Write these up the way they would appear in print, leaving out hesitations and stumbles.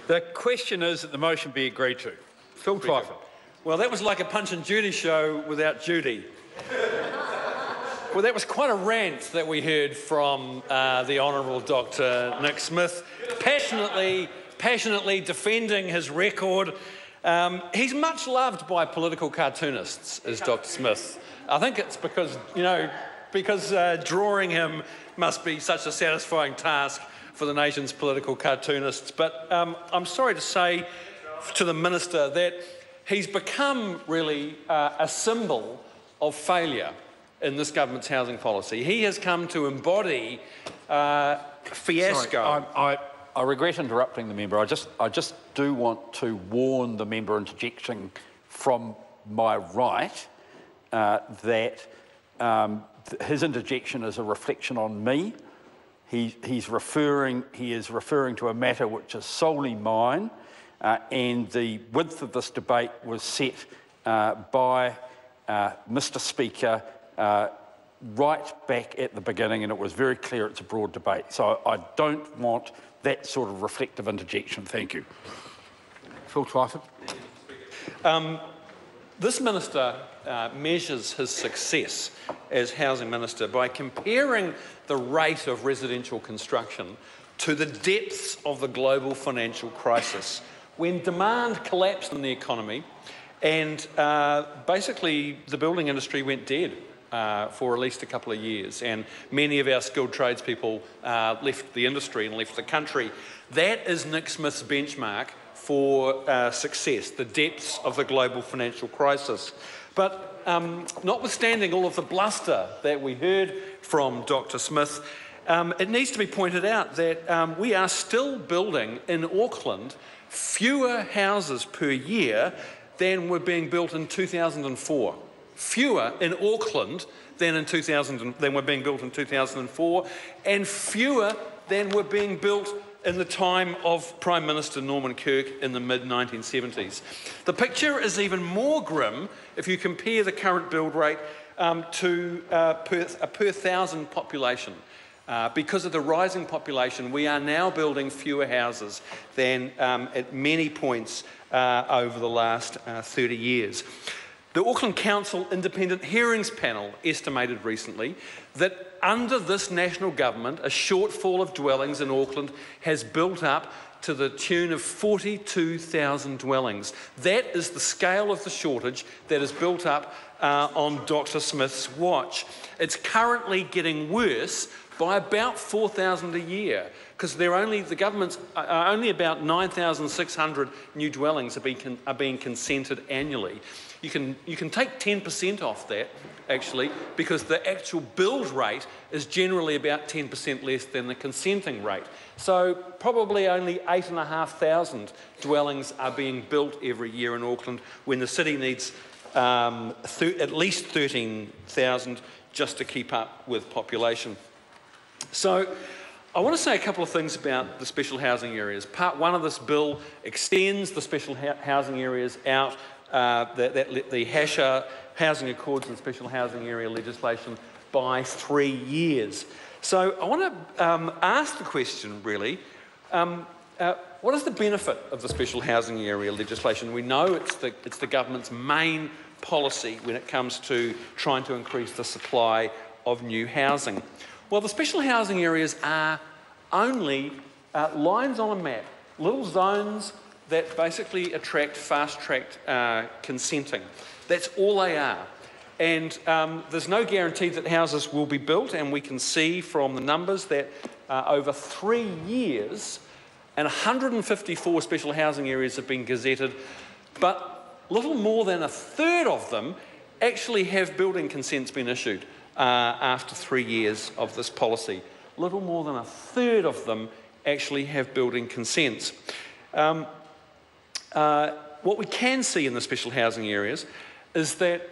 The question is that the motion be agreed to. Phil Twyford. Well, that was like a Punch and Judy show without Judy. Well, that was quite a rant that we heard from the Honourable Dr. Nick Smith, passionately defending his record. He's much loved by political cartoonists, is Dr. Smith. I think it's because, drawing him must be such a satisfying task for the nation's political cartoonists. But I'm sorry to say to the Minister that he's become really a symbol of failure in this government's housing policy. He has come to embody fiasco. Sorry, I regret interrupting the member. I just do want to warn the member interjecting from my right that his interjection is a reflection on me. He is referring to a matter which is solely mine, and the width of this debate was set by Mr. Speaker right back at the beginning, and it was very clear it's a broad debate. So I don't want that sort of reflective interjection. Thank you. Phil Twyford. This minister measures his success as housing minister by comparing the rate of residential construction to the depths of the global financial crisis, when demand collapsed in the economy and basically the building industry went dead for at least a couple of years, and many of our skilled tradespeople left the industry and left the country. That is Nick Smith's benchmark for success, the depths of the global financial crisis. But notwithstanding all of the bluster that we heard from Dr. Smith, it needs to be pointed out that we are still building in Auckland fewer houses per year than were being built in 2004. Fewer in Auckland than were being built in 2004, and fewer than were being built in the time of Prime Minister Norman Kirk in the mid-1970s. The picture is even more grim if you compare the current build rate to a per thousand population. Because of the rising population, we are now building fewer houses than at many points over the last 30 years. The Auckland Council Independent Hearings Panel estimated recently that under this national government, a shortfall of dwellings in Auckland has built up to the tune of 42,000 dwellings. That is the scale of the shortage that is built up on Dr. Smith's watch. It's currently getting worse by about 4,000 a year, because the government's only about 9,600 new dwellings are being consented annually. You can take 10% off that, actually, because the actual build rate is generally about 10% less than the consenting rate. So probably only 8,500 dwellings are being built every year in Auckland, when the city needs at least 13,000 just to keep up with population. So I want to say a couple of things about the special housing areas. Part one of this bill extends the special housing areas out, the HASHA, Housing Accords and Special Housing Area legislation, by 3 years. So I want to ask the question, really, what is the benefit of the special housing area legislation? We know it's the government's main policy when it comes to trying to increase the supply of new housing. Well, the special housing areas are only lines on a map, little zones that basically attract fast-tracked consenting. That's all they are. And there's no guarantee that houses will be built, and we can see from the numbers that over 3 years, and 154 special housing areas have been gazetted, but little more than a third of them actually have building consents been issued after 3 years of this policy. Little more than a third of them actually have building consents. What we can see in the special housing areas is that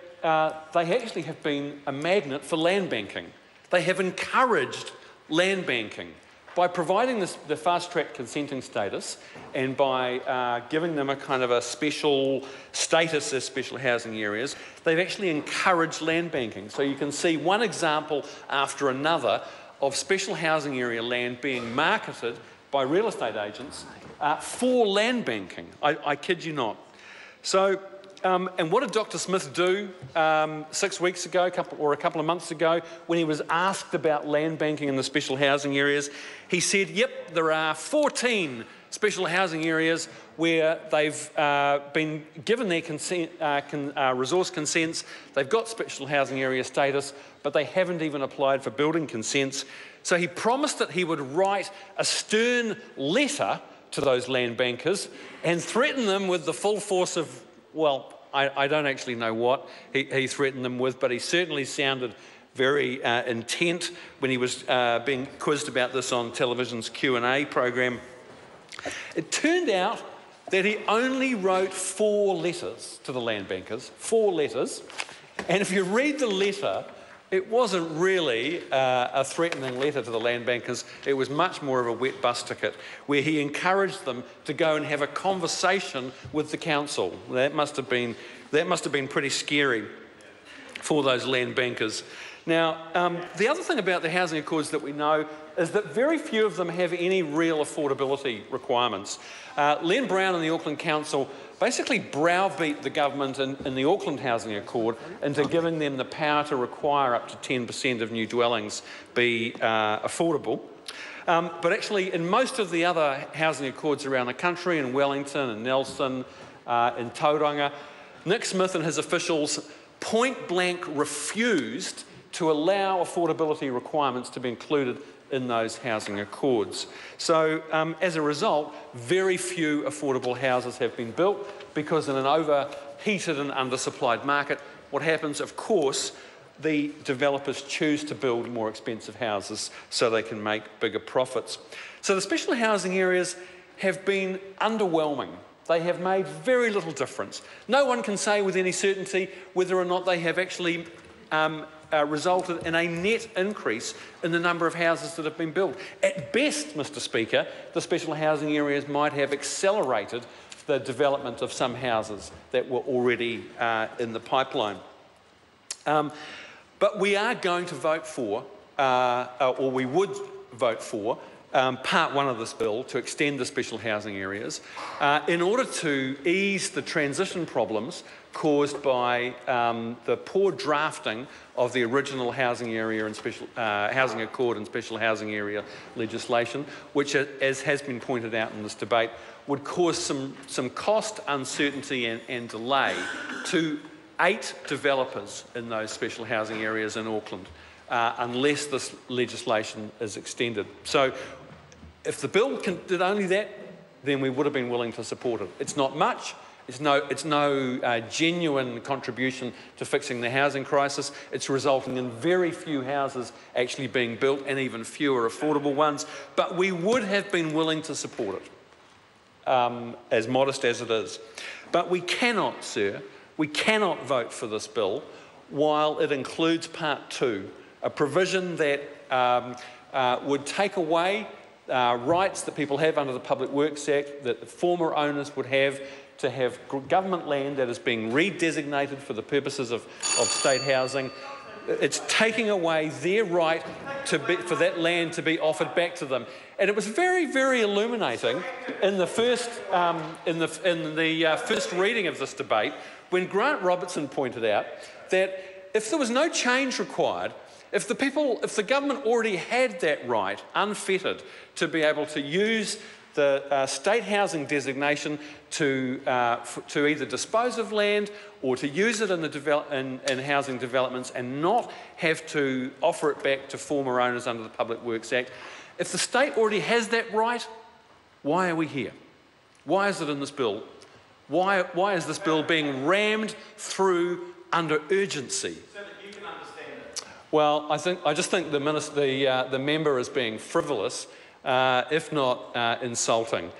they actually have been a magnet for land banking. They have encouraged land banking by providing the fast-track consenting status, and by giving them a kind of a special status as special housing areas. They've actually encouraged land banking. So you can see one example after another of special housing area land being marketed by real estate agents for land banking. I kid you not. So, and what did Dr. Smith do 6 weeks ago, a couple of months ago, when he was asked about land banking in the special housing areas? He said, yep, there are 14 special housing areas where they've been given their consent, resource consents, they've got special housing area status, but they haven't even applied for building consents. So he promised that he would write a stern letter to those land bankers and threaten them with the full force of, well, I don't actually know what he threatened them with, but he certainly sounded very intent when he was being quizzed about this on television's Q&A program. It turned out that he only wrote 4 letters to the land bankers, 4 letters, and if you read the letter, it wasn't really a threatening letter to the land bankers. It was much more of a wet bus ticket where he encouraged them to go and have a conversation with the council. That must have been pretty scary for those land bankers. Now, the other thing about the housing accords that we know is that very few of them have any real affordability requirements. Len Brown and the Auckland Council basically browbeat the government in the Auckland Housing Accord into giving them the power to require up to 10% of new dwellings be affordable. But actually, in most of the other housing accords around the country, in Wellington and Nelson, in Tauranga, Nick Smith and his officials point blank refused to allow affordability requirements to be included in those housing accords. So as a result, very few affordable houses have been built because in an overheated and undersupplied market, what happens, of course, the developers choose to build more expensive houses so they can make bigger profits. So the special housing areas have been underwhelming. They have made very little difference. No one can say with any certainty whether or not they have actually resulted in a net increase in the number of houses that have been built. At best, Mr. Speaker, the special housing areas might have accelerated the development of some houses that were already in the pipeline. But we are going to vote for, or we would vote for, Part 1 of this bill to extend the special housing areas in order to ease the transition problems caused by the poor drafting of the original housing area and special housing accord and special housing area legislation, which, as has been pointed out in this debate, would cause some cost, uncertainty and delay to 8 developers in those special housing areas in Auckland, unless this legislation is extended. So if the bill did only that, then we would have been willing to support it. It's not much. It's no genuine contribution to fixing the housing crisis. It's resulting in very few houses actually being built and even fewer affordable ones. But we would have been willing to support it, as modest as it is. But we cannot, sir, we cannot vote for this bill while it includes Part 2, a provision that would take away rights that people have under the Public Works Act, that the former owners would have to have government land that is being redesignated for the purposes of state housing. It's taking away their right for that land to be offered back to them. And it was very, very illuminating in the first first reading of this debate when Grant Robertson pointed out that if there was no change required, if the government already had that right, unfettered, to be able to use the state housing designation to either dispose of land or to use it in housing developments and not have to offer it back to former owners under the Public Works Act, if the state already has that right, why are we here? Why is it in this bill? Why is this bill being rammed through under urgency? Well, I just think the member is being frivolous, if not insulting.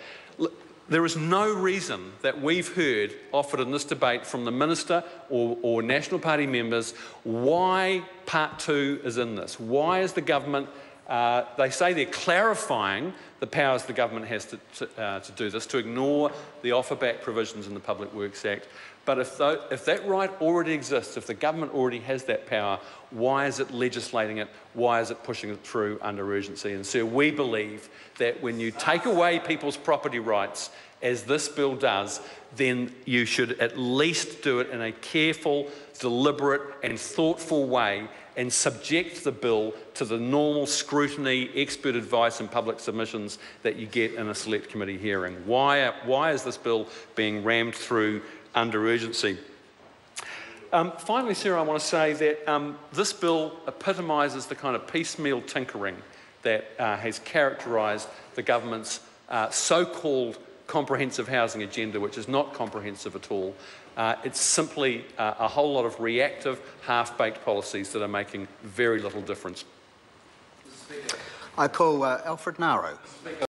There is no reason that we've heard offered in this debate from the Minister or National Party members why Part 2 is in this. Why is the government, they say they're clarifying the powers the government has to do this, to ignore the offer-back provisions in the Public Works Act. But if that right already exists, if the government already has that power, why is it legislating it? Why is it pushing it through under urgency? And so we believe that when you take away people's property rights, as this bill does, then you should at least do it in a careful, deliberate and thoughtful way and subject the bill to the normal scrutiny, expert advice and public submissions that you get in a select committee hearing. Why is this bill being rammed through under urgency? Finally, Sarah, I want to say that this bill epitomises the kind of piecemeal tinkering that has characterised the government's so-called comprehensive housing agenda, which is not comprehensive at all. It's simply a whole lot of reactive, half-baked policies that are making very little difference. I call Alfred Naro.